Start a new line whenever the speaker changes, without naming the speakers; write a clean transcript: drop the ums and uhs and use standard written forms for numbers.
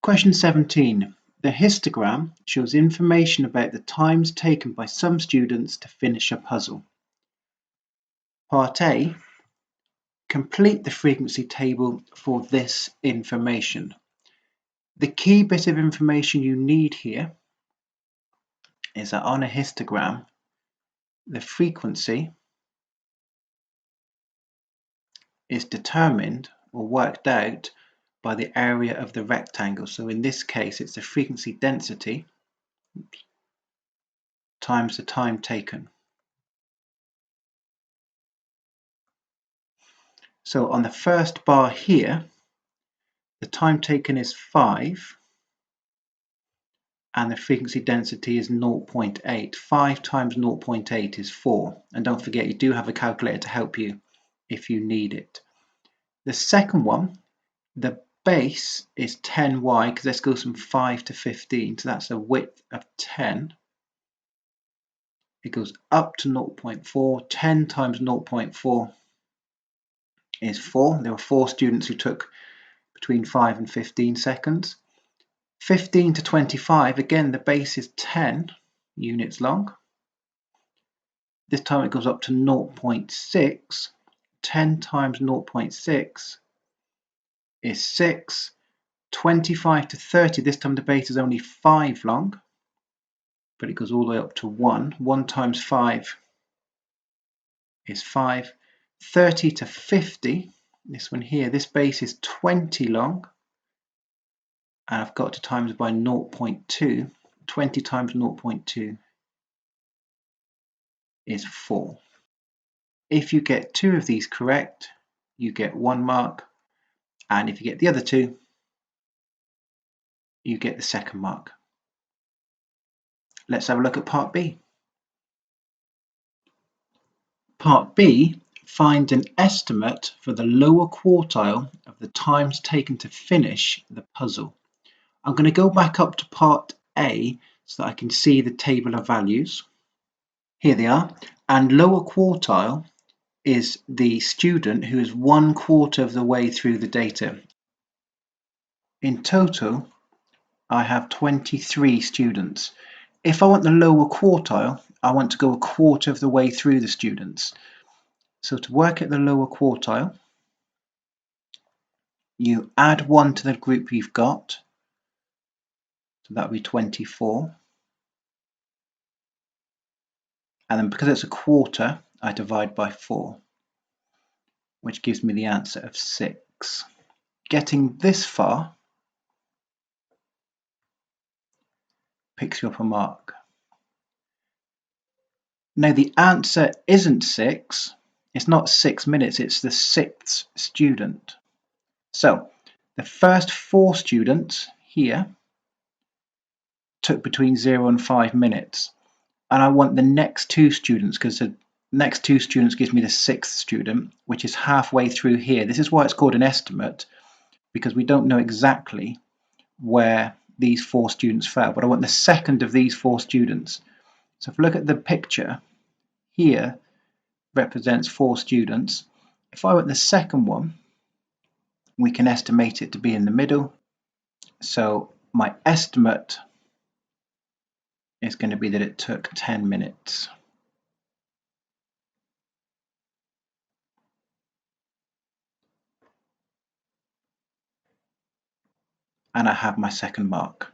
Question 17. The histogram shows information about the times taken by some students to finish a puzzle. Part A. Complete the frequency table for this information. The key bit of information you need here is that on a histogram, the frequency is determined or worked out by the area of the rectangle. So in this case, it's the frequency density times the time taken. So on the first bar here, the time taken is 5 and the frequency density is 0.8. 5 times 0.8 is 4. And don't forget, you do have a calculator to help you if you need it. The second one, the base is 10 wide because this goes from 5 to 15, so that's a width of 10. It goes up to 0.4. 10 times 0.4 is 4. There were 4 students who took between 5 and 15 seconds. 15 to 25, again the base is 10 units long. This time it goes up to 0.6. 10 times 0.6 is 6. 25 to 30, this time the base is only 5 long, but it goes all the way up to 1. 1 times 5 is 5. 30 to 50, this one here, this base is 20 long, and I've got to times by 0.2. 20 times 0.2 is 4. If you get 2 of these correct, you get 1 mark, and if you get the other 2, you get the second mark. Let's have a look at part B. Part B finds an estimate for the lower quartile of the times taken to finish the puzzle. I'm going to go back up to part A so that I can see the table of values. Here they are, and lower quartile is the student who is 1/4 of the way through the data. In total, I have 23 students. If I want the lower quartile, I want to go 1/4 of the way through the students. So to work at the lower quartile, you add 1 to the group you've got, so that would be 24. And then because it's 1/4, I divide by 4, which gives me the answer of 6. Getting this far picks you up a mark. Now the answer isn't 6, it's not 6 minutes, it's the 6th student. So the first 4 students here took between 0 and 5 minutes. And I want the next 2 students, because the next 2 students gives me the 6th student, which is halfway through here. This is why it's called an estimate, because we don't know exactly where these 4 students fell, but I want the second of these 4 students. So if we look at the picture, here represents 4 students. If I want the second one, we can estimate it to be in the middle. So my estimate is going to be that it took 10 minutes. And I have my second mark.